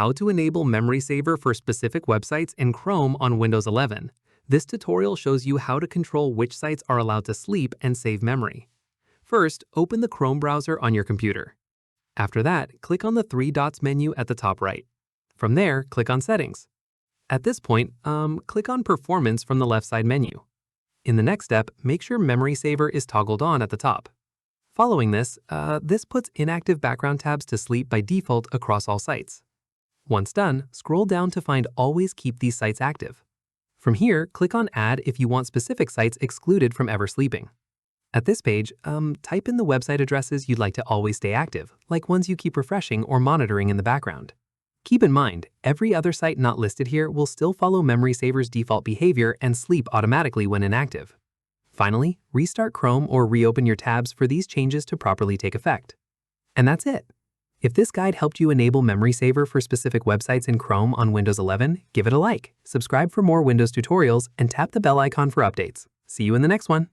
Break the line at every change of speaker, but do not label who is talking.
how to enable Memory Saver for specific websites in Chrome on Windows 11. This tutorial shows you how to control which sites are allowed to sleep and save memory. First, open the Chrome browser on your computer. After that, click on the three dots menu at the top right. From there, click on Settings. At this point, click on Performance from the left side menu. In the next step, make sure Memory Saver is toggled on at the top. Following this, this puts inactive background tabs to sleep by default across all sites. Once done, scroll down to find Always Keep these sites active. From here, click on Add if you want specific sites excluded from ever sleeping. At this page, type in the website addresses you'd like to always stay active, like ones you keep refreshing or monitoring in the background. Keep in mind, every other site not listed here will still follow Memory Saver's default behavior and sleep automatically when inactive. Finally, restart Chrome or reopen your tabs for these changes to properly take effect. And that's it. If this guide helped you enable Memory Saver for specific websites in Chrome on Windows 11, give it a like, subscribe for more Windows tutorials, and tap the bell icon for updates. See you in the next one.